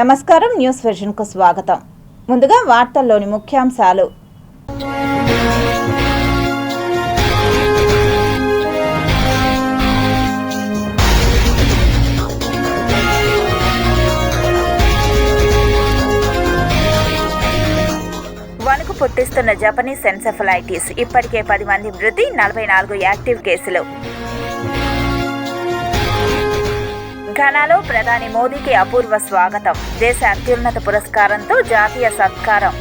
నమస్కారం, న్యూస్ విజన్కు స్వాగతం. ముందుగా వార్తల్లోని ముఖ్యాంశాలు. వణుకు పుట్టిస్తున్న జపనీస్ ఎన్సెఫలైటిస్, ఇప్పటికే 10 మంది మృతి, 44 యాక్టివ్ కేసులు. ఘనాలో ప్రధాని మోదీకి అపూర్వ స్వాగతం, దేశ అత్యున్నత పురస్కారంతో జాతీయ సత్కారం.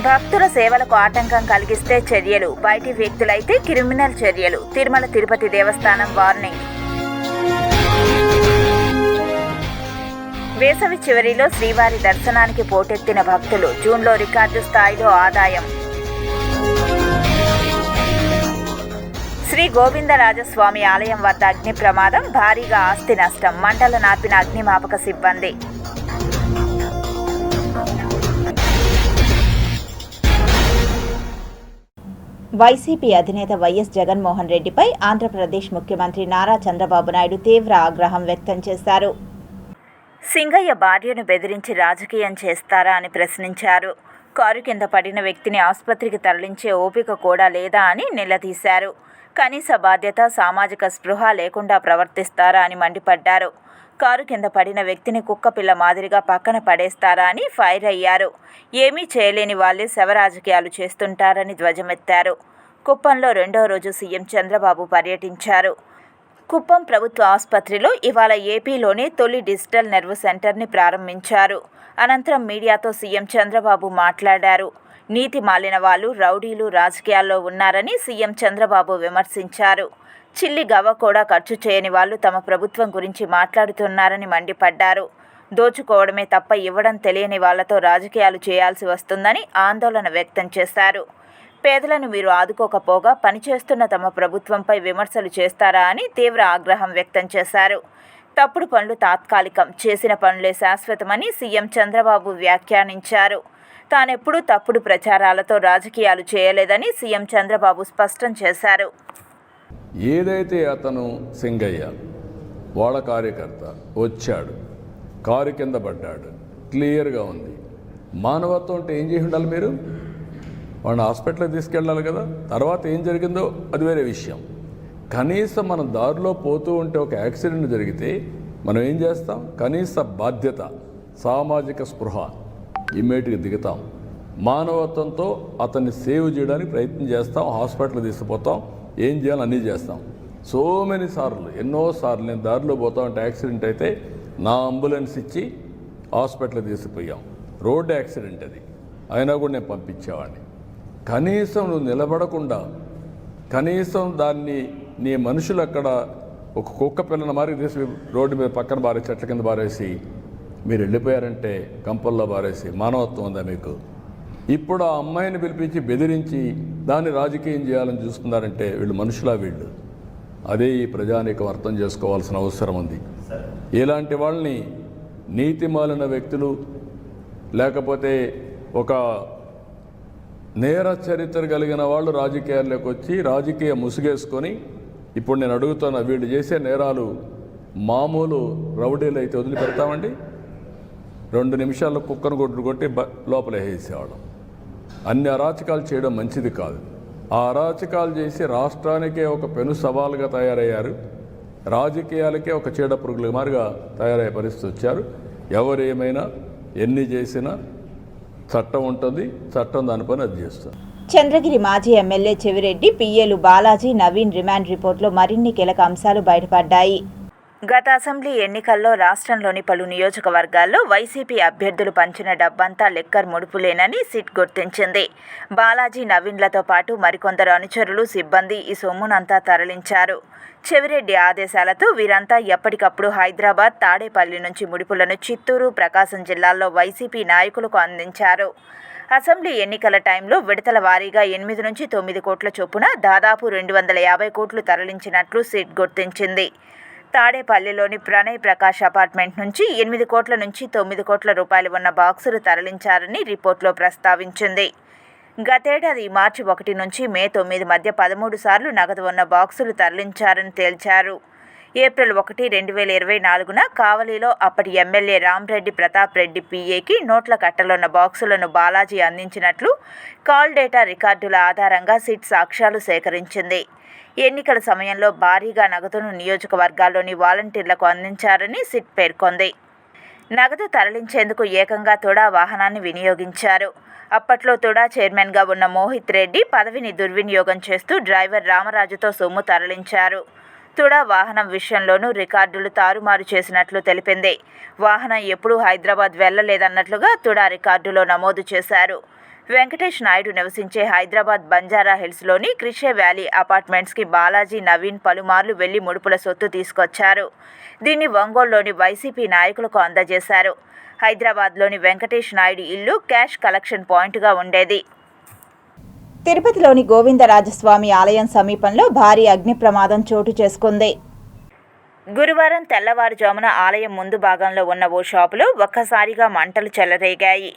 భక్తుల సేవలకు ఆటంకం కలిగిస్తే చర్యలు, బయటి వ్యక్తులైతే క్రిమినల్ చర్యలు, తిరుమల తిరుపతి దేవస్థానం వార్నింగ్. వేసవి చివరిలో శ్రీవారి దర్శనానికి పోటెత్తిన భక్తులు, జూన్లో రికార్డు స్థాయిలో ఆదాయం. శ్రీ గోవిందరాజస్వామి ఆలయం వద్ద అగ్ని ప్రమాదం, భారీగా ఆస్తి నష్టం, మంటలు నార్పిన అగ్నిమాపక సిబ్బంది. వైసీపీ అధినేత వైఎస్ జగన్మోహన్ రెడ్డిపై ఆంధ్రప్రదేశ్ ముఖ్యమంత్రి నారా చంద్రబాబు నాయుడు తీవ్ర ఆగ్రహం వ్యక్తం చేశారు. సింగయ్య భార్యను బెదిరించి రాజకీయం చేస్తారా అని ప్రశ్నించారు. కారు కింద పడిన వ్యక్తిని ఆసుపత్రికి తరలించే ఓపిక కూడా లేదా అని నిలదీశారు. కనీస బాధ్యత, సామాజిక స్పృహ లేకుండా ప్రవర్తిస్తారా అని మండిపడ్డారు. కారు కింద పడిన వ్యక్తిని కుక్కపిల్ల మాదిరిగా పక్కన పడేస్తారా అని ఫైర్ అయ్యారు. ఏమీ చేయలేని వాళ్ళే శవరాజకీయాలు చేస్తుంటారని ధ్వజమెత్తారు. కుప్పంలో 2వ రోజు సీఎం చంద్రబాబు పర్యటించారు. కుప్పం ప్రభుత్వ ఆసుపత్రిలో ఇవాళ ఏపీలోనే తొలి డిజిటల్ నెర్వ్ సెంటర్ని ప్రారంభించారు. అనంతరం మీడియాతో సీఎం చంద్రబాబు మాట్లాడారు. నీతి మాలిన వాళ్ళు, రౌడీలు రాజకీయాల్లో ఉన్నారని సీఎం చంద్రబాబు విమర్శించారు. చిల్లి గవ్వ కూడా ఖర్చు చేయని వాళ్ళు తమ ప్రభుత్వం గురించి మాట్లాడుతున్నారని మండిపడ్డారు. దోచుకోవడమే తప్ప ఇవ్వడం తెలియని వాళ్లతో రాజకీయాలు చేయాల్సి వస్తుందని ఆందోళన వ్యక్తం చేశారు. పేదలను మీరు ఆదుకోకపోగా పనిచేస్తున్న తమ ప్రభుత్వంపై విమర్శలు చేస్తారా అని తీవ్ర ఆగ్రహం వ్యక్తం చేశారు. తప్పుడు పనులు తాత్కాలికం, చేసిన పనులే శాశ్వతమని సీఎం చంద్రబాబు వ్యాఖ్యానించారు. తానెప్పుడూ తప్పుడు ప్రచారాలతో రాజకీయాలు చేయలేదని సీఎం చంద్రబాబు స్పష్టం చేశారు. ఏదైతే అతను సింగయ్య వాళ్ళ కార్యకర్త వచ్చాడు, కారు కింద పడ్డాడు, క్లియర్గా ఉంది. మానవత్వం అంటే ఏం చేసి ఉండాలి? మీరు వాడిని హాస్పిటల్కి తీసుకెళ్ళాలి కదా. తర్వాత ఏం జరిగిందో అది వేరే విషయం. కనీసం మనం దారిలో పోతూ ఉంటే ఒక యాక్సిడెంట్ జరిగితే మనం ఏం చేస్తాం? కనీస బాధ్యత, సామాజిక స్పృహ, ఇమ్మీడియట్గా దిగుతాం. మానవత్వంతో అతన్ని సేవ్ చేయడానికి ప్రయత్నం చేస్తాం. హాస్పిటల్ తీసుకుపోతాం, ఏం చేయాలో అన్నీ చేస్తాం. సో మెనీ సార్లు, ఎన్నోసార్లు నేను దారిలో పోతా ఉంటే యాక్సిడెంట్ అయితే నా అంబులెన్స్ ఇచ్చి హాస్పిటల్ తీసుకుపోయాం. రోడ్ యాక్సిడెంట్ అది, అయినా కూడా నేను పంపించేవాడిని. కనీసం నువ్వు నిలబడకుండా, కనీసం దాన్ని నీ మనుషులు అక్కడ ఒక కుక్క పిల్లల మారి తీసి రోడ్డు మీద పక్కన బారేసి, చెట్ల కింద బారేసి మీరు వెళ్ళిపోయారంటే, కంపల్లో బారేసి మానవత్వం ఉందా మీకు? ఇప్పుడు ఆ అమ్మాయిని పిలిపించి బెదిరించి దాన్ని రాజకీయం చేయాలని చూస్తున్నారంటే వీళ్ళు మనుషులా? వీళ్ళు అదే ఈ ప్రజానీకం అర్థం చేసుకోవాల్సిన అవసరం ఉంది. ఇలాంటి వాళ్ళని నీతిమాలిన వ్యక్తులు, లేకపోతే ఒక నేర చరిత్ర కలిగిన వాళ్ళు రాజకీయాల్లోకి వచ్చి రాజకీయ ముసుగేసుకొని, ఇప్పుడు నేను అడుగుతున్న, వీళ్ళు చేసే నేరాలు మామూలు రౌడీలు అయితే వదిలిపెడతామండి? 2 నిమిషాల్లో కుక్కను కొట్టి లోపల వేసేవాళ్ళం. అన్ని అరాచకాలు చేయడం మంచిది కాదు. ఆ అరాచకాలు చేసి రాష్ట్రానికే ఒక పెను సవాలుగా తయారయ్యారు. రాజకీయాలకే ఒక చీడ పురుగుల మారిగా తయారయ్యే పరిస్థితి వచ్చారు. ఎవరు ఏమైనా ఎన్ని చేసినా చట్టం ఉంటుంది, చట్టం దాని పని అది చేస్తుంది. చంద్రగిరి మాజీ ఎమ్మెల్యే చెవిరెడ్డి, పిఏలు బాలాజీ, నవీన్ రిమాండ్ రిపోర్టులో మరిన్ని కీలక అంశాలు బయటపడ్డాయి. గత అసెంబ్లీ ఎన్నికల్లో రాష్ట్రంలోని పలు నియోజకవర్గాల్లో వైసీపీ అభ్యర్థులు పంచిన డబ్బంతా లెక్కర్ ముడుపులేనని సిట్ గుర్తించింది. బాలాజీ, నవీన్లతో పాటు మరికొందరు అనుచరులు, సిబ్బంది ఈ సొమ్మునంతా తరలించారు. చెవిరెడ్డి ఆదేశాలతో వీరంతా ఎప్పటికప్పుడు హైదరాబాద్, తాడేపల్లి నుంచి ముడుపులను చిత్తూరు, ప్రకాశం జిల్లాల్లో వైసీపీ నాయకులకు అందించారు. అసెంబ్లీ ఎన్నికల టైంలో విడతల వారీగా 8 నుంచి 9 కోట్ల చొప్పున దాదాపు 250 కోట్లు తరలించినట్లు సిట్ గుర్తించింది. తాడేపల్లిలోని ప్రణయ్ ప్రకాష్ అపార్ట్మెంట్ నుంచి 8 కోట్ల నుంచి 9 కోట్ల రూపాయలు ఉన్న బాక్సులు తరలించారని రిపోర్టులో ప్రస్తావించింది. గతేడాది మార్చి 1 నుంచి మే 9 మధ్య 13 సార్లు నగదు ఉన్న బాక్సులు తరలించారని తేల్చారు. ఏప్రిల్ 1, 2024న కావలిలో అప్పటి ఎమ్మెల్యే రామ్రెడ్డి ప్రతాప్ రెడ్డి పిఏకి నోట్ల కట్టలున్న బాక్సులను బాలాజీ అందించినట్లు కాల్ డేటా రికార్డుల ఆధారంగా సిట్ సాక్ష్యాలు సేకరించింది. ఎన్నికల సమయంలో భారీగా నగదును నియోజకవర్గాల్లోని వాలంటీర్లకు అందించారని సిట్ పేర్కొంది. నగదు తరలించేందుకు ఏకంగా తుడా వాహనాన్ని వినియోగించారు. అప్పట్లో తుడా చైర్మన్గా ఉన్న మోహిత్ రెడ్డి పదవిని దుర్వినియోగం చేస్తూ డ్రైవర్ రామరాజుతో సొమ్ము తరలించారు. తుడా వాహనం విషయంలోనూ రికార్డులు తారుమారు చేసినట్లు తెలిపింది. వాహనం ఎప్పుడూ హైదరాబాద్ వెళ్లలేదన్నట్లుగా తుడా రికార్డులో నమోదు చేశారు. వెంకటేష్ నాయుడు నివసించే హైదరాబాద్ బంజారా హిల్స్లోని క్రిషే వ్యాలీ అపార్ట్మెంట్స్కి బాలాజీ నవీన్ పలుమార్లు వెళ్లి ముడుపుల సొత్తు తీసుకొచ్చారు. దీన్ని ఒంగోలులోని వైసీపీ నాయకులకు అందజేశారు. హైదరాబాద్లోని వెంకటేష్ నాయుడు ఇల్లు క్యాష్ కలెక్షన్ పాయింట్గా ఉండేది. తిరుపతిలోని గోవిందరాజస్వామి ఆలయం సమీపంలో భారీ అగ్ని ప్రమాదం చోటు చేసుకుంది. గురువారం తెల్లవారుజామున ఆలయం ముందు భాగంలో ఉన్న ఓ షాపులో ఒక్కసారిగా మంటలు చెలరేగాయి.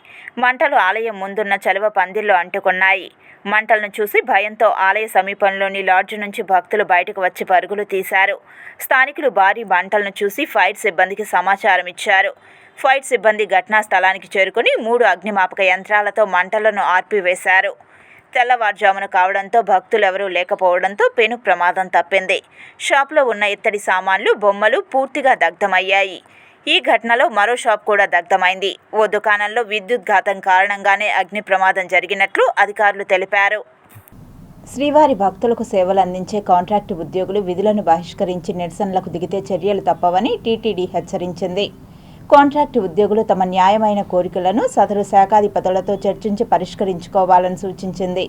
మంటలు ఆలయం ముందున్న చలువ పందిర్లో అంటుకున్నాయి. మంటలను చూసి భయంతో ఆలయ సమీపంలోని లాడ్జ్ నుంచి భక్తులు బయటకు వచ్చి పరుగులు తీశారు. స్థానికులు భారీ మంటలను చూసి ఫైర్ సిబ్బందికి సమాచారం ఇచ్చారు. ఫైర్ సిబ్బంది ఘటనా స్థలానికి చేరుకుని 3 అగ్నిమాపక యంత్రాలతో మంటలను ఆర్పివేశారు. తెల్లవారుజామున కావడంతో భక్తులెవరూ లేకపోవడంతో పెను ప్రమాదం తప్పింది. షాపులో ఉన్న ఇత్తడి సామాన్లు, బొమ్మలు పూర్తిగా దగ్ధమయ్యాయి. ఈ ఘటనలో మరో షాప్ కూడా దగ్ధమైంది. ఓ దుకాణంలో విద్యుద్ఘాతం కారణంగానే అగ్ని ప్రమాదం జరిగినట్లు అధికారులు తెలిపారు. శ్రీవారి భక్తులకు సేవలు అందించే కాంట్రాక్టు ఉద్యోగులు విధులను బహిష్కరించి నిరసనలకు దిగితే చర్యలు తప్పవని టీటీడీ హెచ్చరించింది. కాంట్రాక్టు ఉద్యోగులు తమ న్యాయమైన కోరికలను సదరు శాఖాధిపతులతో చర్చించి పరిష్కరించుకోవాలని సూచించింది.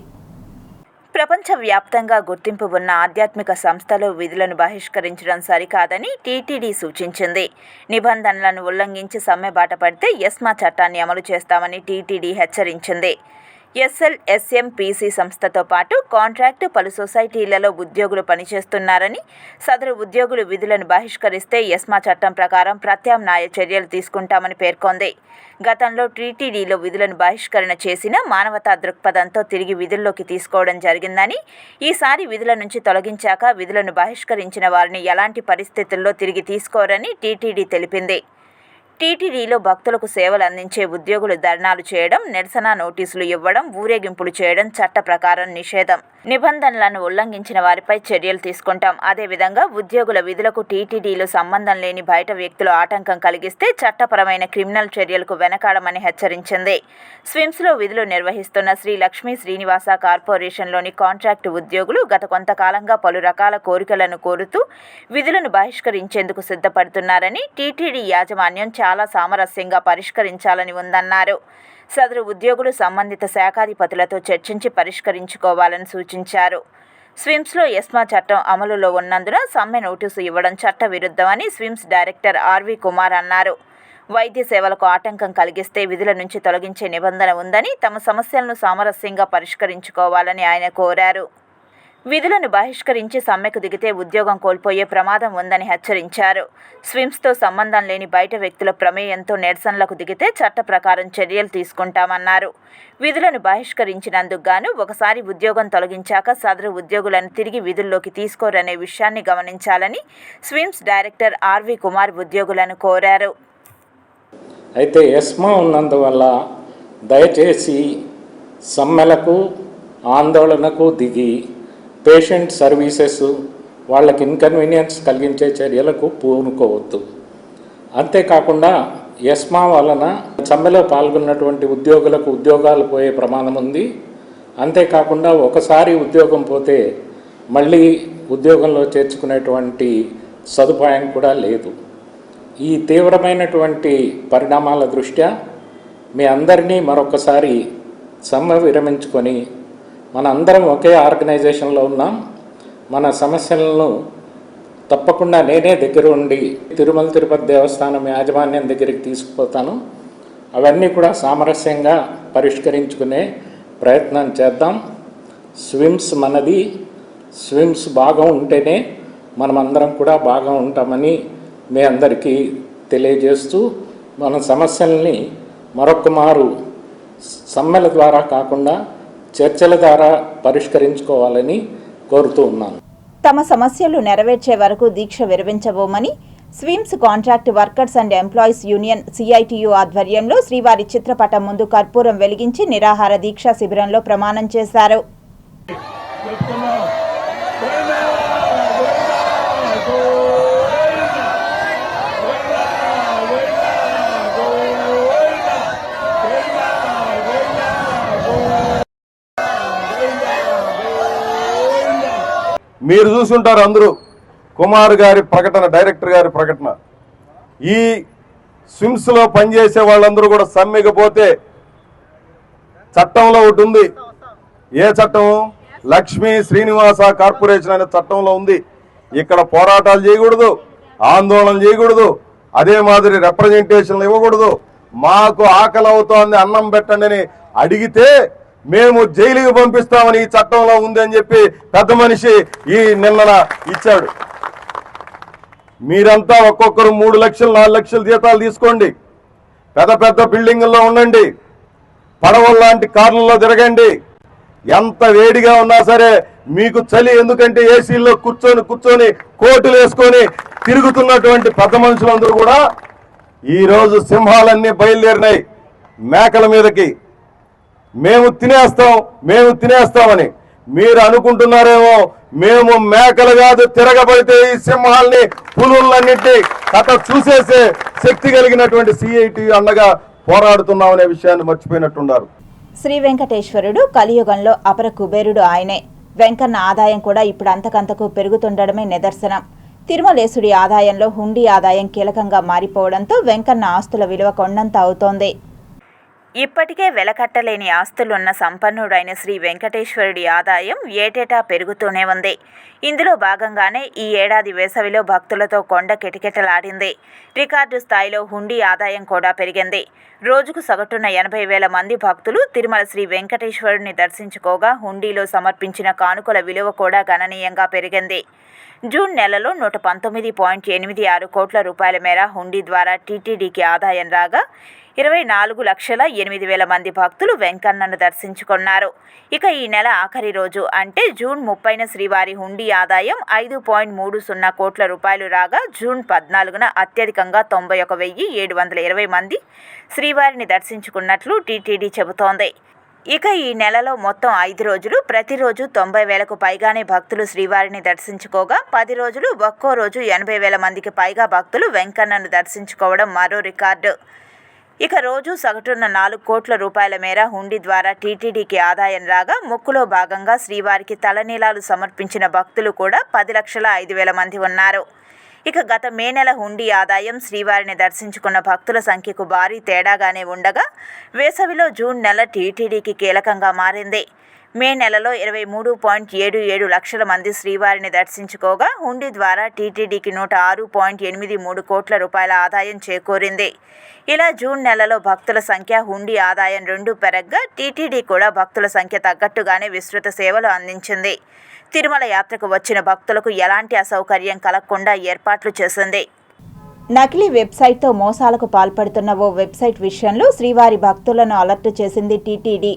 ప్రపంచవ్యాప్తంగా గుర్తింపు ఉన్న ఆధ్యాత్మిక సంస్థలు విధులను బహిష్కరించడం సరికాదని టీటీడీ సూచించింది. నిబంధనలను ఉల్లంఘించి సమ్మె బాట పడితే ఎస్మా చట్టాన్ని అమలు చేస్తామని టీటీడీ హెచ్చరించింది. ఎస్ఎల్ఎస్ఎంపీసీ సంస్థతో పాటు కాంట్రాక్టు పలు సొసైటీలలో ఉద్యోగులు పనిచేస్తున్నారని, సదరు ఉద్యోగులు విధులను బహిష్కరిస్తే ఎస్మా చట్టం ప్రకారం ప్రత్యామ్నాయ చర్యలు తీసుకుంటామని పేర్కొంది. గతంలో టీటీడీలో విధులను బహిష్కరణ చేసిన మానవతా దృక్పథంతో తిరిగి విధుల్లోకి తీసుకోవడం జరిగిందని, ఈసారి విధుల నుంచి తొలగించాక విధులను బహిష్కరించిన వారిని ఎలాంటి పరిస్థితుల్లో తిరిగి తీసుకోరని టీటీడీ తెలిపింది. టీటీడీలో భక్తులకు సేవలు అందించే ఉద్యోగులు ధర్నాలు చేయడం, నిరసన నోటీసులు ఇవ్వడం, ఊరేగింపులు చేయడం చట్ట ప్రకారం నిషేధం. నిబంధనలను ఉల్లంఘించిన వారిపై చర్యలు తీసుకుంటాం. అదేవిధంగా ఉద్యోగుల విధులకు టీటీడీలో సంబంధం లేని బయట వ్యక్తులు ఆటంకం కలిగిస్తే చట్టపరమైన క్రిమినల్ చర్యలకు వెనకాడమని హెచ్చరించింది. స్విమ్స్లో విధులు నిర్వహిస్తున్న శ్రీ లక్ష్మీ శ్రీనివాస కార్పొరేషన్లోని కాంట్రాక్టు ఉద్యోగులు గత కొంతకాలంగా పలు రకాల కోరికలను కోరుతూ విధులను బహిష్కరించేందుకు సిద్ధపడుతున్నారని, టీటీడీ యాజమాన్యం చాలా సామరస్యంగా పరిష్కరించాలని ఉందన్నారు. సదరు ఉద్యోగులు సంబంధిత శాఖాధిపతులతో చర్చించి పరిష్కరించుకోవాలని సూచించారు. స్విమ్స్లో ఎస్మా చట్టం అమలులో ఉన్నందున సమ్మె నోటీసు ఇవ్వడం చట్ట విరుద్ధమని స్విమ్స్ డైరెక్టర్ ఆర్వి కుమార్ అన్నారు. వైద్య సేవలకు ఆటంకం కలిగిస్తే విధుల నుంచి తొలగించే నిబంధన ఉందని, తమ సమస్యలను సామరస్యంగా పరిష్కరించుకోవాలని ఆయన కోరారు. విధులను బహిష్కరించి సమ్మెకు దిగితే ఉద్యోగం కోల్పోయే ప్రమాదం ఉందని హెచ్చరించారు. స్విమ్స్తో సంబంధం లేని బయట వ్యక్తుల ప్రమేయంతో నిరసనలకు దిగితే చట్ట ప్రకారం చర్యలు తీసుకుంటామన్నారు. విధులను బహిష్కరించినందుకు గాను ఒకసారి ఉద్యోగం తొలగించాక సదరు ఉద్యోగులను తిరిగి విధుల్లోకి తీసుకోరనే విషయాన్ని గమనించాలని స్విమ్స్ డైరెక్టర్ ఆర్వి కుమార్ ఉద్యోగులను కోరారు. అయితే ఎస్మా ఉన్నందువల్ల దయచేసి సమ్మెలకు, ఆందోళనకు దిగి పేషెంట్ సర్వీసెస్ వాళ్ళకి ఇన్కన్వీనియన్స్ కలిగించే చర్యలకు పూనుకోవద్దు. అంతేకాకుండా ఎస్మా వలన సమ్మెలో పాల్గొన్నటువంటి ఉద్యోగులకు ఉద్యోగాలు పోయే ప్రమాదం ఉంది. అంతేకాకుండా ఒకసారి ఉద్యోగం పోతే మళ్ళీ ఉద్యోగంలో చేర్చుకునేటువంటి సదుపాయం కూడా లేదు. ఈ తీవ్రమైనటువంటి పరిణామాల దృష్ట్యా మీ అందరినీ మరొకసారి సమ్మె విరమించుకొని మన అందరం ఒకే ఆర్గనైజేషన్లో ఉన్నాం. మన సమస్యలను తప్పకుండా నేనే దగ్గర ఉండి తిరుమల తిరుపతి దేవస్థానం యాజమాన్యం దగ్గరికి తీసుకుపోతాను. అవన్నీ కూడా సామరస్యంగా పరిష్కరించుకునే ప్రయత్నం చేద్దాం. స్విమ్స్ మనది, స్విమ్స్ బాగా ఉంటేనే మనమందరం కూడా బాగా ఉంటామని మీ అందరికీ తెలియజేస్తూ మన సమస్యల్ని మరొక మారు సమ్మెల ద్వారా కాకుండా చర్చల ద్వారా పరిష్కరించుకోవాలని కోరుతూ ఉన్నాను. తమ సమస్యలు నెరవేర్చే వరకు దీక్ష విరమించబోమని SVIMS contract workers and employees union CITU ఆధ్వర్యంలో శ్రీవారి చిత్రపటం ముందు కర్పూరం వెలిగించి నిరాహార దీక్షా శిబిరంలో ప్రమాణం చేశారు. మీరు చూసుంటారు అందరూ కుమార్ గారి ప్రకటన, డైరెక్టర్ గారి ప్రకటన. ఈ స్విమ్స్ లో పనిచేసే వాళ్ళందరూ కూడా సమ్మెకి పోతే చట్టంలో ఒకటి ఉంది. ఏ చట్టం? లక్ష్మీ శ్రీనివాస కార్పొరేషన్ అనే చట్టంలో ఉంది. ఇక్కడ పోరాటాలు చేయకూడదు, ఆందోళన చేయకూడదు, అదే మాదిరి రిప్రజెంటేషన్లు ఇవ్వకూడదు. మాకు ఆకలి అవుతోంది, అన్నం పెట్టండి అని అడిగితే మేము జైలుకి పంపిస్తామని ఈ చట్టంలో ఉంది అని చెప్పి పెద్ద మనిషి ఈ నిన్న ఇచ్చాడు. మీరంతా ఒక్కొక్కరు 3 లక్షలు 4 లక్షల జీతాలు తీసుకోండి, పెద్ద పెద్ద బిల్డింగుల్లో ఉండండి, పడవల లాంటి కార్లలో తిరగండి. ఎంత వేడిగా ఉన్నా సరే మీకు చలి, ఎందుకంటే ఏసీల్లో కూర్చొని కోటులు వేసుకొని తిరుగుతున్నటువంటి పెద్ద మనుషులందరూ కూడా ఈరోజు సింహాలన్నీ బయలుదేరినాయి మేకల మీదకి. మేము తినేస్తామని మీరు అనుకుంటున్నారేమో. మేము మేకలు కాదు, తిరగబడితే ఈ సింహాల్ని పులులన్నింటి కథ చూసేసే శక్తి కలిగినటువంటి CITU అండగా పోరాడుతున్నామనే విషయాన్ని మర్చిపోయినట్టున్నారు. శ్రీ వెంకటేశ్వరుడు కలియుగంలో అపర కుబేరుడు ఆయనే. వెంకన్న ఆదాయం కూడా ఇప్పుడు అంతకంతకు పెరుగుతుండడమే నిదర్శనం. తిరుమలేశుడి ఆదాయంలో హుండీ ఆదాయం కీలకంగా మారిపోవడంతో వెంకన్న ఆస్తుల విలువ కొండంత అవుతోంది. ఇప్పటికే వెలకట్టలేని ఆస్తులున్న సంపన్నుడైన శ్రీ వెంకటేశ్వరుడి ఆదాయం ఏటేటా పెరుగుతూనే ఉంది. ఇందులో భాగంగానే ఈ ఏడాది వేసవిలో భక్తులతో కొండ కిటకిటలాడింది. రికార్డు స్థాయిలో హుండీ ఆదాయం కూడా పెరిగింది. రోజుకు సగటున 80,000 మంది భక్తులు తిరుమల శ్రీ వెంకటేశ్వరుడిని దర్శించుకోగా హుండీలో సమర్పించిన కానుకల విలువ కూడా గణనీయంగా పెరిగింది. జూన్ నెలలో 119.86 కోట్ల రూపాయల మేర హుండీ ద్వారా టీటీడీకి ఆదాయం రాగా 24,08,000 మంది భక్తులు వెంకన్నను దర్శించుకున్నారు. ఇక ఈ నెల ఆఖరి రోజు అంటే జూన్ 30న శ్రీవారి హుండీ ఆదాయం 5.30 కోట్ల రూపాయలు రాగా జూన్ 14న అత్యధికంగా 91,720 మంది శ్రీవారిని దర్శించుకున్నట్లు టీటీడీ చెబుతోంది. ఇక ఈ నెలలో మొత్తం 5 రోజులు ప్రతిరోజు 90,000కు పైగానే భక్తులు శ్రీవారిని దర్శించుకోగా 10 రోజులు ఒక్కో రోజు 80,000 మందికి పైగా భక్తులు వెంకన్నను దర్శించుకోవడం మరో రికార్డు. ఇక రోజు సగటున 4 కోట్ల రూపాయల మేర హుండీ ద్వారా టీటీడీకి ఆదాయం రాగా మొక్కులో భాగంగా శ్రీవారికి తలనీలాలు సమర్పించిన భక్తులు కూడా 10,05,000 మంది ఉన్నారు. ఇక గత మే నెల హుండీ ఆదాయం శ్రీవారిని దర్శించుకున్న భక్తుల సంఖ్యకు భారీ తేడాగానే ఉండగా వేసవిలో జూన్ నెల టీటీడీకి కీలకంగా మారింది. మే నెలలో 23.77 లక్షల మంది శ్రీవారిని దర్శించుకోగా హుండీ ద్వారా టీటీడీకి 106.83 కోట్ల రూపాయల ఆదాయం చేకూరింది. ఇలా జూన్ నెలలో భక్తుల సంఖ్య, హుండీ ఆదాయం రెండూ పెరగ్గా టీటీడీ కూడా భక్తుల సంఖ్య తగ్గట్టుగానే విస్తృత సేవలు అందించింది. తిరుమల యాత్రకు వచ్చిన భక్తులకు ఎలాంటి అసౌకర్యం కలగకుండా ఏర్పాట్లు చేసింది. నకిలీ వెబ్సైట్తో మోసాలకు పాల్పడుతున్న ఓ వెబ్సైట్ విషయంలో శ్రీవారి భక్తులను అలర్ట్ చేసింది టీటీడీ.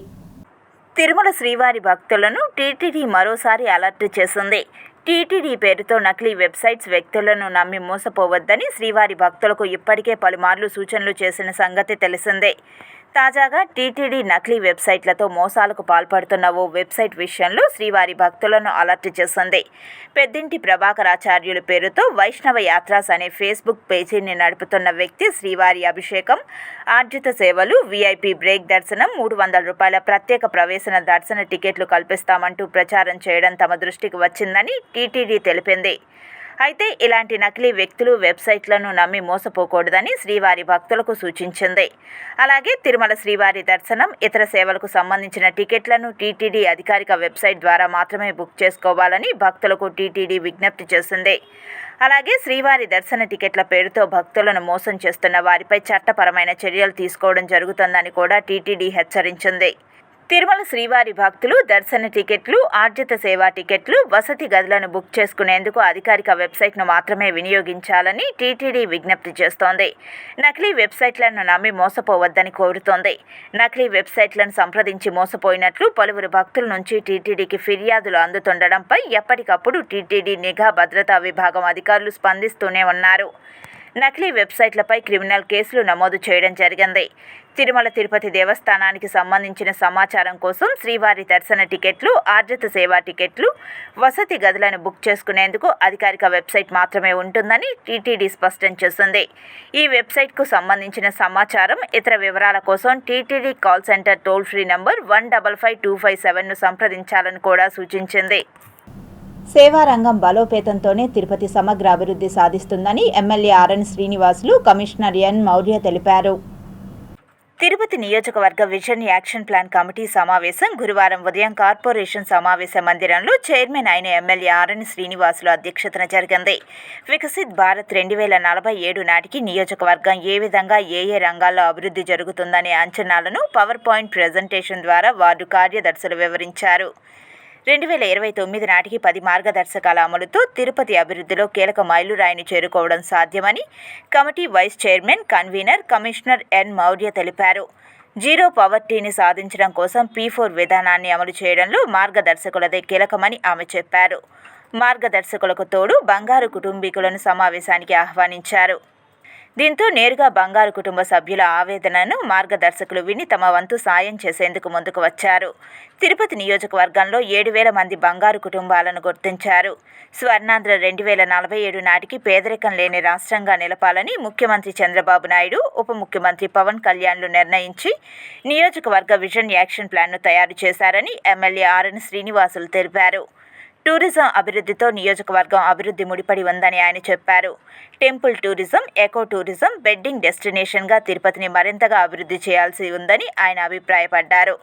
తిరుమల శ్రీవారి భక్తులను టీటీడీ మరోసారి అలర్ట్ చేసింది. టీటీడీ పేరుతో నకిలీ వెబ్సైట్స్ వ్యక్తులను నమ్మి మోసపోవద్దని శ్రీవారి భక్తులకు ఇప్పటికే పలుమార్లు సూచనలు చేసిన సంగతి తెలిసిందే. తాజాగా టీటీడీ నకిలీ వెబ్సైట్లతో మోసాలకు పాల్పడుతున్న ఓ వెబ్సైట్ విషయంలో శ్రీవారి భక్తులను అలర్ట్ చేసింది. పెద్దింటి ప్రభాకరాచార్యుల పేరుతో వైష్ణవ యాత్రాస్ అనే ఫేస్బుక్ పేజీని నడుపుతున్న వ్యక్తి శ్రీవారి అభిషేకం, ఆర్జిత సేవలు, VIP బ్రేక్ దర్శనం, 300 రూపాయల ప్రత్యేక ప్రవేశన దర్శన టికెట్లు కల్పిస్తామంటూ ప్రచారం చేయడం తమ దృష్టికి వచ్చిందని టీటీడీ తెలిపింది. అయితే ఇలాంటి నకిలీ వ్యక్తులు, వెబ్సైట్లను నమ్మి మోసపోకూడదని శ్రీవారి భక్తులకు సూచించింది. అలాగే తిరుమల శ్రీవారి దర్శనం, ఇతర సేవలకు సంబంధించిన టికెట్లను టీటీడీ అధికారిక వెబ్సైట్ ద్వారా మాత్రమే బుక్ చేసుకోవాలని భక్తులకు టీటీడీ విజ్ఞప్తి చేసింది. అలాగే శ్రీవారి దర్శన టికెట్ల పేరుతో భక్తులను మోసం చేస్తున్న వారిపై చట్టపరమైన చర్యలు తీసుకోవడం జరుగుతుందని కూడా టీటీడీ హెచ్చరించింది. తిరుమల శ్రీవారి భక్తులు దర్శన టికెట్లు, ఆర్జిత సేవా టికెట్లు, వసతి గదులను బుక్ చేసుకునేందుకు అధికారిక వెబ్సైట్ను మాత్రమే వినియోగించాలని టీటీడీ విజ్ఞప్తి చేస్తోంది. నకిలీ వెబ్సైట్లను నమ్మి మోసపోవద్దని కోరుతోంది. నకిలీ వెబ్సైట్లను సంప్రదించి మోసపోయినట్లు పలువురు భక్తుల నుంచి టీటీడీకి ఫిర్యాదులు అందుతుండడంపై ఎప్పటికప్పుడు టీటీడీ నిఘా భద్రతా విభాగం అధికారులు స్పందిస్తూనే ఉన్నారు. నకిలీ వెబ్సైట్లపై క్రిమినల్ కేసులు నమోదు చేయడం జరిగింది. తిరుమల తిరుపతి దేవస్థానానికి సంబంధించిన సమాచారం కోసం శ్రీవారి దర్శన టికెట్లు, ఆర్జిత సేవా టికెట్లు, వసతి గదులను బుక్ చేసుకునేందుకు అధికారిక వెబ్సైట్ మాత్రమే ఉంటుందని టీటీడీ స్పష్టం చేసింది. ఈ వెబ్సైట్కు సంబంధించిన సమాచారం, ఇతర వివరాల కోసం TTD call centre toll free number 155257ను సంప్రదించాలని కూడా సూచించింది. సేవారంగం బలోపేతంతోనే తిరుపతి సమగ్ర అభివృద్ధి సాధిస్తుందని MLA RN Srinivasulu, commissioner N Maurya తెలిపారు. తిరుపతి నియోజకవర్గ విజన్ యాక్షన్ ప్లాన్ కమిటీ సమావేశం గురువారం ఉదయం కార్పొరేషన్ సమావేశ మందిరంలో చైర్మన్ అయిన ఎమ్మెల్యే ఆర్ఎన్ శ్రీనివాసులు అధ్యక్షతన జరిగింది. వికసిత్ భారత్ 2047 నాటికి నియోజకవర్గం ఏ విధంగా ఏ రంగాల్లో అభివృద్ధి జరుగుతుందనే అంచనాలను పవర్ పాయింట్ ప్రెజెంటేషన్ ద్వారా వార్డు కార్యదర్శులు వివరించారు. 2029 నాటికి 10 మార్గదర్శకాల అమలుతో తిరుపతి అభివృద్ధిలో కీలక మైలురాయిని చేరుకోవడం సాధ్యమని committee vice chairman, convener, commissioner N Maurya తెలిపారు. జీరో పవర్టీని సాధించడం కోసం P4 విధానాన్ని అమలు చేయడంలో మార్గదర్శకులదే కీలకమని ఆమె చెప్పారు. మార్గదర్శకులకు తోడు బంగారు కుటుంబీకులను సమావేశానికి ఆహ్వానించారు. దీంతో నేరుగా బంగారు కుటుంబ సభ్యుల ఆవేదనను మార్గదర్శకులు విని తమ వంతు సాయం చేసేందుకు ముందుకు వచ్చారు. తిరుపతి నియోజకవర్గంలో 7,000 మంది బంగారు కుటుంబాలను గుర్తించారు. స్వర్ణాంధ్ర 2047 నాటికి పేదరికం లేని రాష్ట్రంగా నిలపాలని ముఖ్యమంత్రి చంద్రబాబు నాయుడు, ఉప ముఖ్యమంత్రి పవన్ కళ్యాణ్లు నిర్ణయించి నియోజకవర్గ విజన్ యాక్షన్ ప్లాన్ను తయారు చేశారని ఎమ్మెల్యే ఆర్ఎన్ శ్రీనివాసులు తెలిపారు. టూరిజం అభివృద్ధితో నియోజకవర్గం అభివృద్ధి ముడిపడి ఉందని ఆయన చెప్పారు. Temple tourism, eco tourism, wedding డెస్టినేషన్గా తిరుపతిని మరింతగా అభివృద్ధి చేయాల్సి ఉందని ఆయన అభిప్రాయపడ్డారు.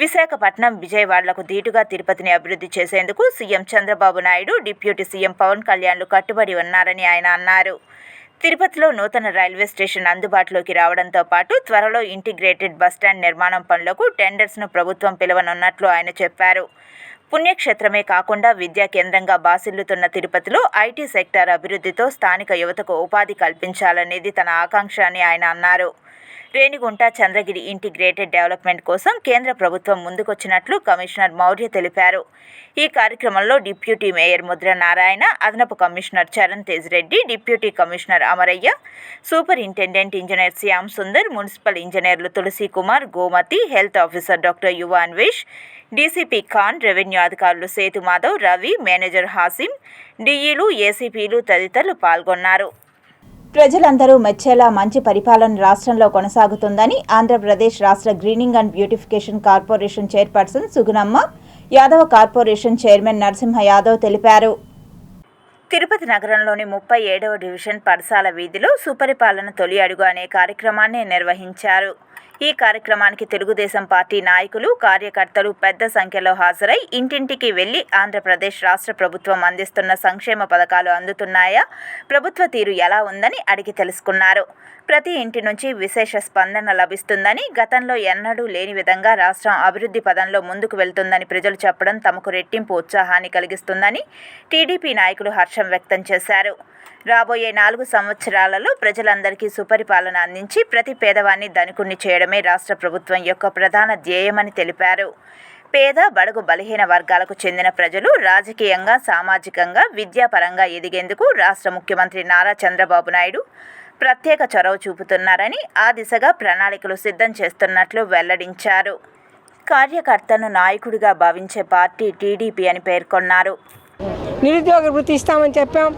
విశాఖపట్నం, విజయవాడలకు దీటుగా తిరుపతిని అభివృద్ధి చేసేందుకు CM Chandrababu Naidu, deputy CM Pawan కళ్యాణ్లు కట్టుబడి ఉన్నారని ఆయన అన్నారు. తిరుపతిలో నూతన రైల్వే స్టేషన్ అందుబాటులోకి రావడంతో పాటు త్వరలో ఇంటిగ్రేటెడ్ బస్టాండ్ నిర్మాణం పనులకు టెండర్స్ను ప్రభుత్వం పిలువనున్నట్లు ఆయన చెప్పారు. పుణ్యక్షేత్రమే కాకుండా విద్యా కేంద్రంగా బాసిల్లుతున్న తిరుపతిలో ఐటీ సెక్టార్ అభివృద్ధితో స్థానిక యువతకు ఉపాధి కల్పించాలనేది తన ఆకాంక్ష అని ఆయన అన్నారు. రేణిగుంట, చంద్రగిరి ఇంటిగ్రేటెడ్ డెవలప్మెంట్ కోసం కేంద్ర ప్రభుత్వం ముందుకొచ్చినట్లు కమిషనర్ మౌర్య తెలిపారు. ఈ కార్యక్రమంలో డిప్యూటీ మేయర్ ముద్ర నారాయణ, అదనపు commissioner Charan Tej Reddy, deputy commissioner Amarayya, superintendent engineer Shyam Sundar, municipal ఇంజనీర్లు Tulasi Kumar, Gomathi, health officer doctor Yuva Anvesh, DCP Khan, revenue అధికారులు సేతు మాధవ్, రవి, మేనేజర్ హాసిం, డీఈలు, ఏసీపీలు తదితరులు పాల్గొన్నారు. ప్రజలందరూ మెచ్చేలా మంచి పరిపాలన రాష్ట్రంలో కొనసాగుతుందని ఆంధ్రప్రదేశ్ రాష్ట్ర greening and beautification corporation chairperson Sugunamma, Yadava corporation chairman Narasimha Yadav తెలిపారు. తిరుపతి నగరంలోని 37వ డివిజన్ పరసాల వీధిలో సుపరిపాలన తొలి అడుగు అనే కార్యక్రమాన్ని నిర్వహించారు. ఈ కార్యక్రమానికి తెలుగుదేశం పార్టీ నాయకులు, కార్యకర్తలు పెద్ద సంఖ్యలో హాజరై ఇంటింటికి వెళ్లి ఆంధ్రప్రదేశ్ రాష్ట్ర ప్రభుత్వం అందిస్తున్న సంక్షేమ పథకాలు అందుతున్నాయా, ప్రభుత్వ తీరు ఎలా ఉందని అడిగి తెలుసుకున్నారు. ప్రతి ఇంటి నుంచి విశేష స్పందన లభిస్తుందని, గతంలో ఎన్నడూ లేని విధంగా రాష్ట్రం అభివృద్ధి పదంలో ముందుకు వెళ్తుందని ప్రజలు చెప్పడం తమకు రెట్టింపు ఉత్సాహాన్ని కలిగిస్తుందని టీడీపీ నాయకులు హర్షం వ్యక్తం చేశారు. రాబోయే 4 సంవత్సరాలలో ప్రజలందరికీ సుపరిపాలన అందించి ప్రతి పేదవాన్ని ధనికుణ్ణి చేయడమే రాష్ట్ర ప్రభుత్వం యొక్క ప్రధాన ధ్యేయమని తెలిపారు. పేద, బడుగు, బలహీన వర్గాలకు చెందిన ప్రజలు రాజకీయంగా, సామాజికంగా, విద్యాపరంగా ఎదిగేందుకు రాష్ట్ర ముఖ్యమంత్రి నారా చంద్రబాబు నాయుడు ప్రత్యేక చొరవ చూపుతున్నారని, ఆ దిశగా ప్రణాళికలు సిద్ధం చేస్తున్నట్లు వెల్లడించారు. కార్యకర్తను నాయకుడిగా భావించే పార్టీ టీడీపీ అని పేర్కొన్నారు. నిరుద్యోగ వృత్తి ఇస్తామని చెప్పాం,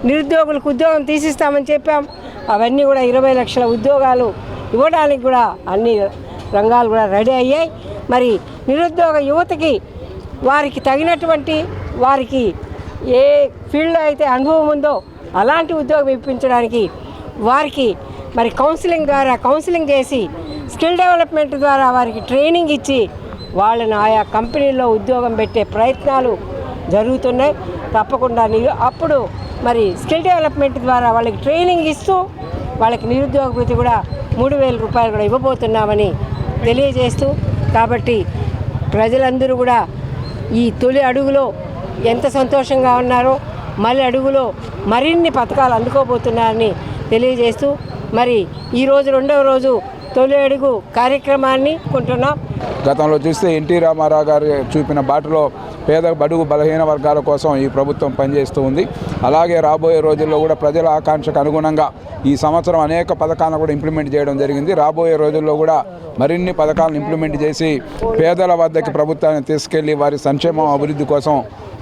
నిరుద్యోగులకు ఉద్యోగం తీసిస్తామని చెప్పాం. అవన్నీ కూడా 20 లక్షల ఉద్యోగాలు ఇవ్వడానికి కూడా అన్ని రంగాలు కూడా రెడీ అయ్యాయి. మరి నిరుద్యోగ యువతకి వారికి తగినటువంటి, వారికి ఏ ఫీల్డ్లో అయితే అనుభవం ఉందో అలాంటి ఉద్యోగం ఇప్పించడానికి వారికి మరి కౌన్సిలింగ్ చేసి స్కిల్ డెవలప్మెంట్ ద్వారా వారికి ట్రైనింగ్ ఇచ్చి వాళ్ళని ఆయా కంపెనీల్లో ఉద్యోగం పెట్టే ప్రయత్నాలు జరుగుతున్నాయి. తప్పకుండా అప్పుడు మరి స్కిల్ డెవలప్మెంట్ ద్వారా వాళ్ళకి ట్రైనింగ్ ఇస్తూ వాళ్ళకి నిరుద్యోగ వృత్తి కూడా 3,000 రూపాయలు కూడా ఇవ్వబోతున్నామని తెలియజేస్తూ, కాబట్టి ప్రజలందరూ కూడా ఈ తొలి అడుగులో ఎంత సంతోషంగా ఉన్నారో మళ్ళీ అడుగులో మరిన్ని పథకాలు అందుకోబోతున్నారని తెలియజేస్తూ మరి ఈరోజు రెండవ రోజు తొలి అడుగు కార్యక్రమాన్ని కొంటున్నాం. గతంలో చూస్తే ఎన్టీ రామారావు గారు చూపిన బాటలో పేద బడుగు బలహీన వర్గాల కోసం ఈ ప్రభుత్వం పనిచేస్తూ ఉంది. అలాగే రాబోయే రోజుల్లో కూడా ప్రజల ఆకాంక్షకు అనుగుణంగా ఈ సంవత్సరం అనేక పథకాలను కూడా ఇంప్లిమెంట్ చేయడం జరిగింది. రాబోయే రోజుల్లో కూడా మరిన్ని పథకాలను ఇంప్లిమెంట్ చేసి పేదల వద్దకి ప్రభుత్వాన్ని తీసుకెళ్లి వారి సంక్షేమం అభివృద్ధి కోసం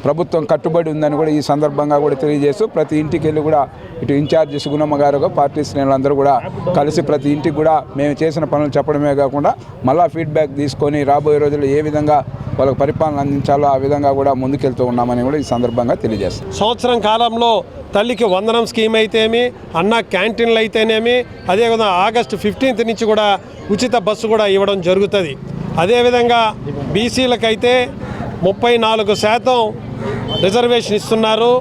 ప్రభుత్వం కట్టుబడి ఉందని కూడా ఈ సందర్భంగా కూడా తెలియజేస్తూ ప్రతి ఇంటికి వెళ్ళి కూడా ఇటు ఇన్ఛార్జ్ సుగుణమ్మ గారు పార్టీ శ్రేణులందరూ కూడా కలిసి ప్రతి ఇంటికి కూడా మేము చేసిన పనులు చెప్పడమే కాకుండా మళ్ళా ఫీడ్బ్యాక్ తీసుకొని రాబోయే రోజుల్లో ఏ విధంగా వాళ్ళకు పరిపాలన అందించాలో ఆ విధంగా కూడా ముందుకెళ్తూ ఉన్నామని కూడా ఈ సందర్భంగా తెలియజేస్తాం. సంవత్సరం కాలంలో తల్లికి వందనం స్కీమ్ అయితేమి, అన్న క్యాంటీన్లు అయితేనేమి, అదేవిధంగా ఆగస్టు 15 నుంచి కూడా ఉచిత బస్సు కూడా ఇవ్వడం జరుగుతుంది. అదేవిధంగా బీసీలకైతే 34% రిజర్వేషన్ ఇస్తున్నారు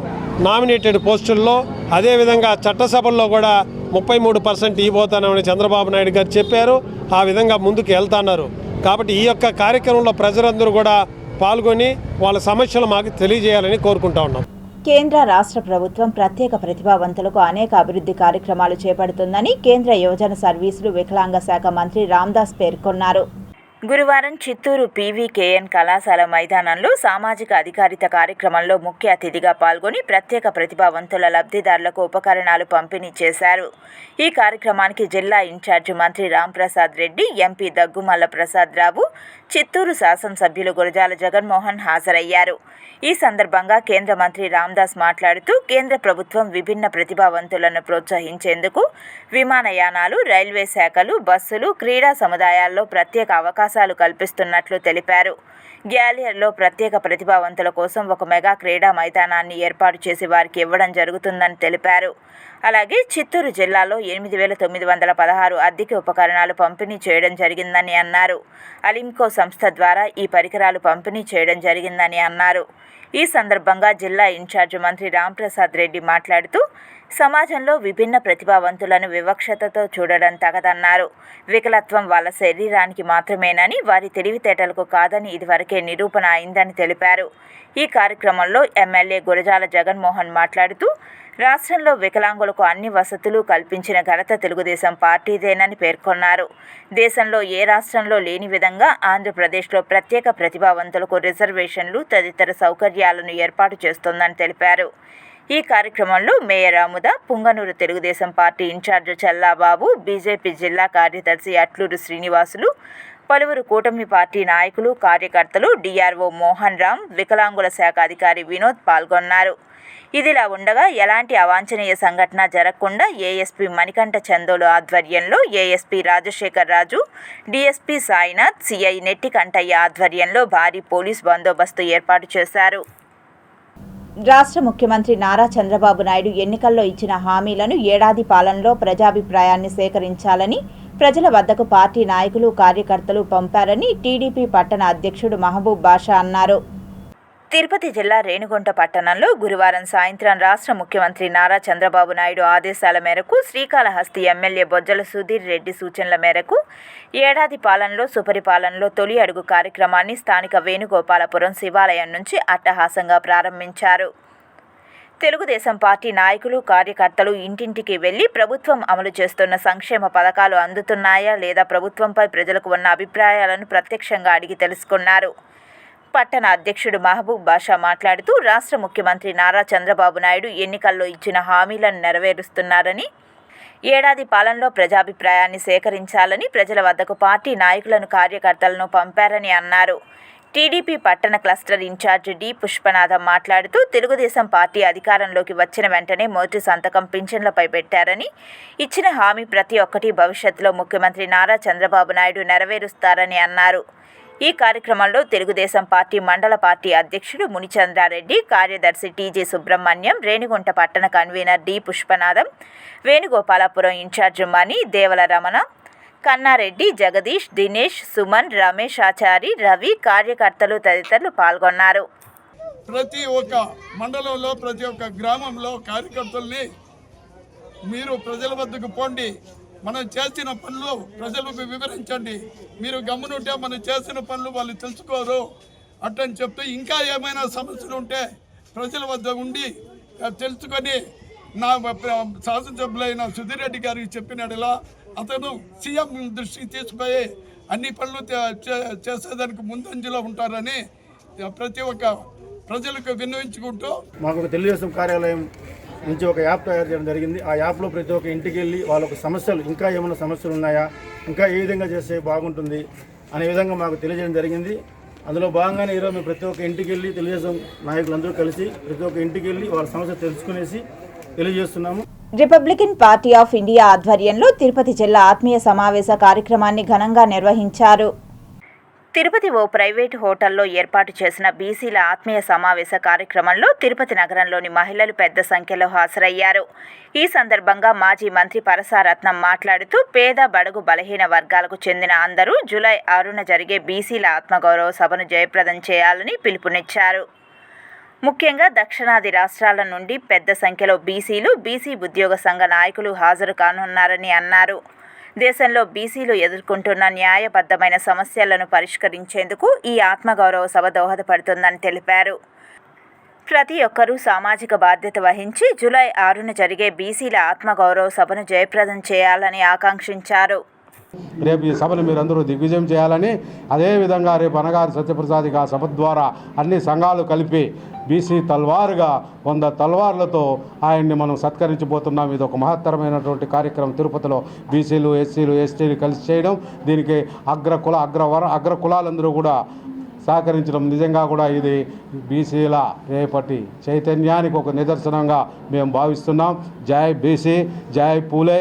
నామినేటెడ్ పోస్టుల్లో. అదేవిధంగా చట్టసభల్లో కూడా 33% ఇవ్వబోతున్నామని చంద్రబాబు నాయుడు గారు చెప్పారు. ఆ విధంగా ముందుకు వెళ్తున్నారు. కాబట్టి ఈ యొక్క కార్యక్రమంలో ప్రజలందరూ కూడా పాల్గొని వాళ్ళ సమస్యలు మాకు తెలియజేయాలని కోరుకుంటా ఉన్నాం. కేంద్ర రాష్ట్ర ప్రభుత్వం ప్రత్యేక ప్రతిభావంతులకు అనేక అభివృద్ధి కార్యక్రమాలు చేపడుతుందని కేంద్ర యువజన సర్వీసులు వికలాంగ శాఖ మంత్రి రామ్దాస్ పేర్కొన్నారు. గురువారం చిత్తూరు పీవీకేఎన్ కళాశాల మైదానంలో సామాజిక అధికారిత కార్యక్రమంలో ముఖ్య అతిథిగా పాల్గొని ప్రత్యేక ప్రతిభావంతుల లబ్ధిదారులకు ఉపకరణాలు పంపిణీ చేశారు. ఈ కార్యక్రమానికి జిల్లా ఇన్ఛార్జి మంత్రి రాంప్రసాద్ రెడ్డి, ఎంపీ దగ్గుమల్ల ప్రసాద్ రావు, చిత్తూరు శాసనసభ్యులు గురజాల జగన్మోహన్ హాజరయ్యారు. ఈ సందర్భంగా కేంద్ర మంత్రి రామ్దాస్ మాట్లాడుతూ కేంద్ర ప్రభుత్వం విభిన్న ప్రతిభావంతులను ప్రోత్సహించేందుకు విమానయానాలు, రైల్వే శాఖలు, బస్సులు, క్రీడా సముదాయాల్లో ప్రత్యేక అవకాశాలు కల్పిస్తున్నట్లు తెలిపారు. గ్యాలియర్లో ప్రత్యేక ప్రతిభావంతుల కోసం ఒక మెగా క్రీడా మైదానాన్ని ఏర్పాటు చేసి వారికి ఇవ్వడం జరుగుతుందని తెలిపారు. అలాగే చిత్తూరు జిల్లాలో 8,916 అద్దెకి ఉపకరణాలు పంపిణీ చేయడం జరిగిందని అన్నారు. అలింకో సంస్థ ద్వారా ఈ పరికరాలు పంపిణీ చేయడం జరిగిందని అన్నారు. ఈ సందర్భంగా జిల్లా ఇన్ఛార్జి మంత్రి రాంప్రసాద్ రెడ్డి మాట్లాడుతూ సమాజంలో విభిన్న ప్రతిభావంతులను వివక్షతతో చూడడం తగదన్నారు. వికలత్వం వాళ్ళ శరీరానికి మాత్రమేనని, వారి తెలివితేటలకు కాదని ఇదివరకే నిరూపణ అయిందని తెలిపారు. ఈ కార్యక్రమంలో ఎమ్మెల్యే గురజాల జగన్మోహన్ మాట్లాడుతూ రాష్ట్రంలో వికలాంగులకు అన్ని వసతులు కల్పించిన ఘనత తెలుగుదేశం పార్టీదేనని పేర్కొన్నారు. దేశంలో ఏ రాష్ట్రంలో లేని విధంగా ఆంధ్రప్రదేశ్లో ప్రత్యేక ప్రతిభావంతులకు రిజర్వేషన్లు తదితర సౌకర్యాలను ఏర్పాటు చేస్తోందని తెలిపారు. ఈ కార్యక్రమంలో mayor Amuda, Punganur Telugu Desam party incharge Challa Babu, BJP జిల్లా కార్యదర్శి అట్లూరు శ్రీనివాసులు, పలువురు కూటమి పార్టీ నాయకులు, కార్యకర్తలు, డిఆర్ఓ మోహన్ రామ్, వికలాంగుల శాఖ అధికారి వినోద్ పాల్గొన్నారు. ఇదిలా ఉండగా ఎలాంటి అవాంఛనీయ సంఘటన జరగకుండా ఏఎస్పీ మణికంఠ చందోలు ఆధ్వర్యంలో ఏఎస్పీ రాజశేఖర్ రాజు, డీఎస్పీ సాయినాథ్, సిఐ నెట్టికంఠయ్య ఆధ్వర్యంలో భారీ పోలీస్ బందోబస్తు ఏర్పాటు చేశారు. రాష్ట్ర ముఖ్యమంత్రి నారా చంద్రబాబు నాయుడు ఎన్నికల్లో ఇచ్చిన హామీలను ఏడాది పాలనలో ప్రజాభిప్రాయాన్ని సేకరించాలని ప్రజల వద్దకు పార్టీ నాయకులు, కార్యకర్తలు పంపారని టీడీపీ పట్టణ అధ్యక్షుడు మహబూబ్ బాషా అన్నారు. తిరుపతి జిల్లా రేణిగుంట పట్టణంలో గురువారం సాయంత్రం రాష్ట్ర ముఖ్యమంత్రి నారా చంద్రబాబు నాయుడు ఆదేశాల మేరకు శ్రీకాళహస్తి ఎమ్మెల్యే బొజ్జల సుధీర్ రెడ్డి సూచనల మేరకు ఏడాది పాలనలో సుపరిపాలనలో తొలి అడుగు కార్యక్రమాన్ని స్థానిక వేణుగోపాలపురం శివాలయం నుంచి అట్టహాసంగా ప్రారంభించారు. తెలుగుదేశం పార్టీ నాయకులు, కార్యకర్తలు ఇంటింటికి వెళ్లి ప్రభుత్వం అమలు చేస్తున్న సంక్షేమ పథకాలు అందుతున్నాయా లేదా ప్రభుత్వంపై ప్రజలకు ఉన్న అభిప్రాయాలను ప్రత్యక్షంగా అడిగి తెలుసుకున్నారు. పట్టణ అధ్యక్షుడు మహబూబ్ బాషా మాట్లాడుతూ రాష్ట్ర ముఖ్యమంత్రి నారా చంద్రబాబు నాయుడు ఎన్నికల్లో ఇచ్చిన హామీలను నెరవేరుస్తున్నారని, ఏడాది పాలనలో ప్రజాభిప్రాయాన్ని సేకరించాలని ప్రజల వద్దకు పార్టీ నాయకులను, కార్యకర్తలను పంపారని అన్నారు. టీడీపీ పట్టణ క్లస్టర్ ఇన్ఛార్జి డి పుష్పనాథం మాట్లాడుతూ తెలుగుదేశం పార్టీ అధికారంలోకి వచ్చిన వెంటనే మొదటి సంతకం పింఛన్లపై పెట్టారని, ఇచ్చిన హామీ ప్రతి ఒక్కటి భవిష్యత్తులో ముఖ్యమంత్రి నారా చంద్రబాబు నాయుడు నెరవేరుస్తారని అన్నారు. ఈ కార్యక్రమంలో తెలుగుదేశం పార్టీ మండల పార్టీ అధ్యక్షుడు మునిచంద్రారెడ్డి, కార్యదర్శి టీజీ సుబ్రహ్మణ్యం, రేణిగుంట పట్టణ convener D Pushpanatham, Venugopalapuram incharge Mani, Devala Ramana, Kannareddy, Jagadish, Dinesh, Suman, Ramesh Achari, Ravi, కార్యకర్తలు తదితరులు పాల్గొన్నారు. ప్రతి ఒక్క మండలంలో, ప్రతి ఒక్క గ్రామంలో కార్యకర్తల్ని మీరు ప్రజల వద్దకు పోండి, మనం చేసిన పనులు ప్రజలకు వివరించండి. మీరు గమ్మునుంటే మనం చేసిన పనులు వాళ్ళు తెలుసుకోరు అట్టని చెప్తూ ఇంకా ఏమైనా సమస్యలు ఉంటే ప్రజల వద్ద ఉండి తెలుసుకొని నా శాసనసభ్యులైన సుధీర్ రెడ్డి గారికి చెప్పినట్లా అతను సీఎం దృష్టికి తీసుకుపోయి అన్ని పనులు చేసేదానికి ముందంజలో ఉంటారని ప్రతి ఒక్క ప్రజలకు విన్నవించుకుంటూ మాకు తెలుగుదేశం కార్యాలయం నుంచి ఒక యాప్ తయారు చేయడం జరిగింది. ఆ యాప్లో ప్రతి ఒక్క ఇంటికి వెళ్ళి వాళ్ళకు సమస్యలు ఇంకా ఏమైనా సమస్యలు ఉన్నాయా, ఇంకా ఏ విధంగా చేస్తే బాగుంటుంది అనే విధంగా మాకు తెలియజేయడం జరిగింది. అందులో భాగంగానే ఈరోజు మేము ప్రతి ఒక్క ఇంటికి వెళ్ళి తెలుగుదేశం నాయకులందరూ కలిసి ప్రతి ఒక్క ఇంటికి వెళ్ళి వాళ్ళ సమస్య తెలుసుకునేసి తెలియజేస్తున్నాము. రిపబ్లికన్ పార్టీ ఆఫ్ ఇండియా ఆధ్వర్యంలో తిరుపతి జిల్లా ఆత్మీయ సమావేశ కార్యక్రమాన్ని ఘనంగా నిర్వహించారు. తిరుపతి ఓ ప్రైవేటు హోటల్లో ఏర్పాటు చేసిన బీసీల ఆత్మీయ సమావేశ కార్యక్రమంలో తిరుపతి నగరంలోని మహిళలు పెద్ద సంఖ్యలో హాజరయ్యారు. ఈ సందర్భంగా మాజీ మంత్రి పరసారత్నం మాట్లాడుతూ పేద బడుగు బలహీన వర్గాలకు చెందిన అందరూ జూలై 6న జరిగే బీసీల ఆత్మగౌరవ సభను జయప్రదం చేయాలని పిలుపునిచ్చారు. ముఖ్యంగా దక్షిణాది రాష్ట్రాల నుండి పెద్ద సంఖ్యలో బీసీలు, బీసీ ఉద్యోగ సంఘ నాయకులు హాజరు కానున్నారని అన్నారు. దేశంలో బీసీలు ఎదుర్కొంటున్న న్యాయబద్ధమైన సమస్యలను పరిష్కరించేందుకు ఈ ఆత్మగౌరవ సభ దోహదపడుతుందని తెలిపారు. ప్రతి ఒక్కరూ సామాజిక బాధ్యత వహించి జూలై 6న జరిగే బీసీల ఆత్మగౌరవ సభను జయప్రదం చేయాలని ఆకాంక్షించారు. రేపు ఈ సభను మీరందరూ దిగ్విజయం చేయాలని, అదేవిధంగా రేపు అనగారి సత్యప్రసాదిగా సభ ద్వారా అన్ని సంఘాలు కలిపి బీసీ తల్వారుగా 100 తల్వార్లతో ఆయన్ని మనం సత్కరించబోతున్నాం. ఇది ఒక మహత్తరమైనటువంటి కార్యక్రమం. తిరుపతిలో బీసీలు, ఎస్సీలు, ఎస్టీలు కలిసి చేయడం, దీనికి అగ్ర కులాలందరూ కూడా సహకరించడం నిజంగా కూడా ఇది బీసీల రేపటి చైతన్యానికి ఒక నిదర్శనంగా మేము భావిస్తున్నాం. జై బీసీ, జై పూలే.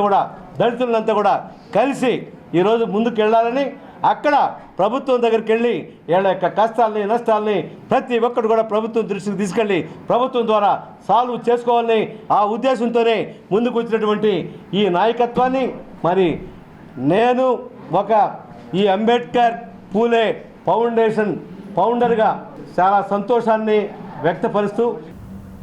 కూడా దళితులంతా కూడా కలిసి ఈరోజు ముందుకు వెళ్ళాలని, అక్కడ ప్రభుత్వం దగ్గరికి వెళ్ళి వీళ్ళ యొక్క కష్టాలని నష్టాలని ప్రతి ఒక్కరు కూడా ప్రభుత్వం దృష్టికి తీసుకెళ్ళి ప్రభుత్వం ద్వారా సాల్వ్ చేసుకోవాలని ఆ ఉద్దేశంతోనే ముందుకు వచ్చినటువంటి ఈ నాయకత్వాన్ని మరి నేను ఈ అంబేద్కర్ పూలే ఫౌండేషన్ ఫౌండర్గా చాలా సంతోషాన్ని వ్యక్తపరుస్తూ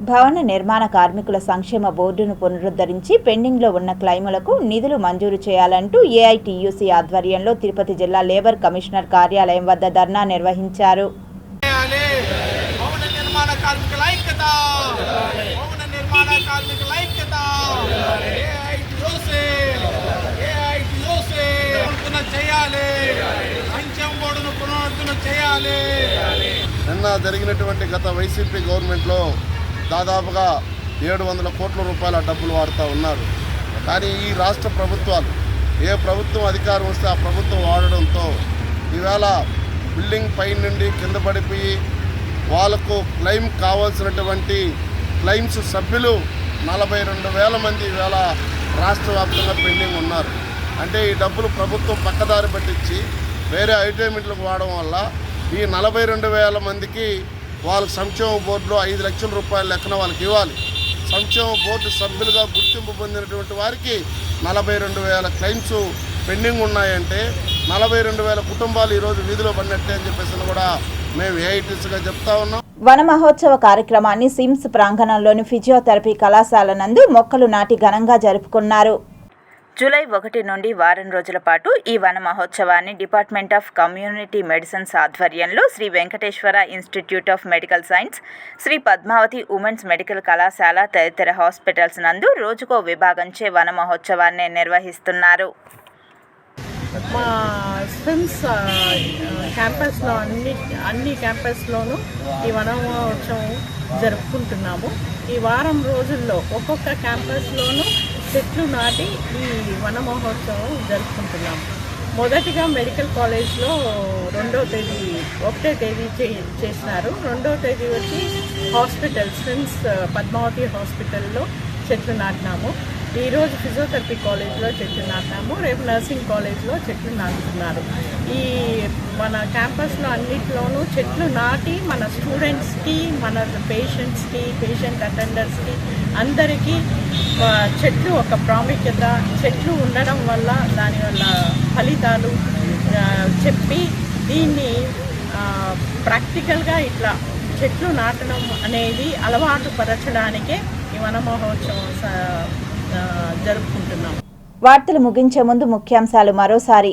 భవన నిర్మాణ కార్మికుల సంక్షేమ బోర్డును పునరుద్ధరించి పెండింగ్లో ఉన్న క్లైములకు నిధులు మంజూరు చేయాలంటూ ఏఐటీయూసీ ఆధ్వర్యంలో తిరుపతి జిల్లా లేబర్ కమిషనర్ కార్యాలయం వద్ద ధర్నా నిర్వహించారు. నిన్న జరిగినటువంటి గత వైసీపీ గవర్నమెంట్లో దాదాపుగా 700 కోట్ల రూపాయల డబ్బులు వాడుతూ ఉన్నారు. కానీ ఈ రాష్ట్ర ప్రభుత్వాలు ఏ ప్రభుత్వం అధికారం వస్తే ఆ ప్రభుత్వం వాడడంతో ఈవేళ బిల్డింగ్ పై నుండి కింద పడిపోయి వాళ్ళకు క్లెయిమ్ కావాల్సినటువంటి క్లెయిమ్స్ సభ్యులు 42,000 మంది ఈవేళ రాష్ట్ర వ్యాప్తంగా పెండింగ్ ఉన్నారు. అంటే ఈ డబ్బులు ప్రభుత్వం పక్కదారి పట్టించి వేరే ఐటెమెంట్లకు వాడడం వల్ల ఈ 42,000 మందికి వాళ్ళకి సంక్షేమ బోర్డులో 5 లక్షల రూపాయల లెక్కన వాళ్ళకి ఇవ్వాలి. సంక్షేమ బోర్డు సభ్యులుగా గుర్తింపు పొందినటువంటి వారికి 42,000 క్లెయిమ్స్ పెండింగ్ ఉన్నాయంటే 42,000 కుటుంబాలు ఈరోజు వీధిలో పడినట్టే అని చెప్పేసి కూడా మేము ఏఐటీసీగా చెప్తా ఉన్నాం. వన మహోత్సవ కార్యక్రమాన్ని సిమ్స్ ప్రాంగణంలోని ఫిజియోథెరపీ కళాశాల నందు మొక్కలు నాటి ఘనంగా జరుపుకున్నారు. జూలై 1 నుండి వారం రోజుల పాటు ఈ వన మహోత్సవాన్ని డిపార్ట్మెంట్ ఆఫ్ కమ్యూనిటీ మెడిసిన్స్ ఆధ్వర్యంలో Sri Venkateswara institute of medical science, Sri Padmavathi women's medical కళాశాల తదితర హాస్పిటల్స్ నందు రోజుకో విభాగంచే వన మహోత్సవాన్ని నిర్వహిస్తున్నారు. మా స్విమ్స్ క్యాంపస్లో అన్ని క్యాంపస్లోనూ ఈ వన మహోత్సవం జరుపుకుంటున్నాము. ఈ వారం రోజుల్లో ఒక్కొక్క క్యాంపస్లోనూ చెట్లు నాటి ఈ వన మహోత్సవం జరుపుకుంటున్నాము. మొదటిగా మెడికల్ కాలేజ్లో 1వ తేదీ చేసినారు. 2వ తేదీ వచ్చి హాస్పిటల్ స్విమ్స్ పద్మావతి హాస్పిటల్లో చెట్లు నాటినాము. ఈరోజు ఫిజియోథెరపీ కాలేజ్లో చెట్లు నాటినాము. రేపు నర్సింగ్ కాలేజ్లో చెట్లు నాటుతున్నారు. ఈ మన క్యాంపస్లో అన్నిట్లోనూ చెట్లు నాటి మన స్టూడెంట్స్కి, మన పేషెంట్స్కి, పేషెంట్ అటెండర్స్కి అందరికీ చెట్లు ఒక ప్రాముఖ్యత, చెట్లు ఉండడం వల్ల దానివల్ల ఫలితాలు చెప్పి దీన్ని ప్రాక్టికల్గా ఇట్లా చెట్లు నాటడం అనేది అలవాటు పరచడానికే ఈ వన మహోత్సవం జరుపుకుంటున్నాం. వార్తలు ముగించే ముందు ముఖ్యాంశాలు మరోసారి.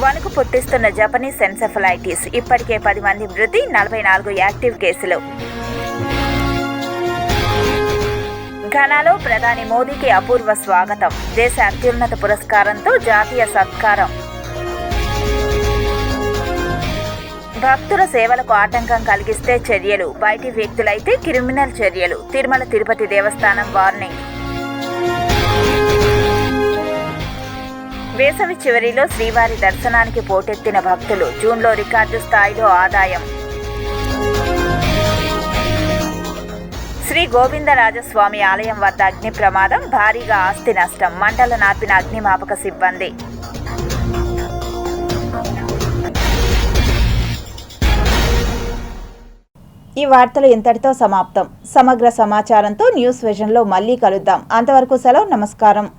వణుకు పుట్టిస్తున్న జపనీస్ ఎన్సెఫలైటిస్, ఇప్పటికే 10 మంది మృతి, 44 యాక్టివ్ కేసులు. ఘనాలో ప్రధాని మోదీకి అపూర్వ స్వాగతం, దేశ అత్యున్నత పురస్కారంతో జాతీయ సత్కారం. భక్తుల సేవలకు ఆటంకం కలిగిస్తే చర్యలు, బయటి వ్యక్తులైతే క్రిమినల్ చర్యలు, తిరుమల తిరుపతి దేవస్థానం వార్నింగ్. వేసవి చివరిలో శ్రీవారి దర్శనానికి పోటెత్తిన భక్తులు, జూన్లో రికార్డు స్థాయిలో ఆదాయం. శ్రీ గోవిందరాజస్వామి ఆలయం వద్ద అగ్ని ప్రమాదం, భారీగా ఆస్తి నష్టం, మంటలు నార్పిన అగ్నిమాపక సిబ్బంది. ఈ వార్తలు ఇంతటితో సమాప్తం. సమగ్ర సమాచారంతో న్యూస్ విజన్లో మళ్ళీ కలుద్దాం. అంతవరకు సెలవు. నమస్కారం.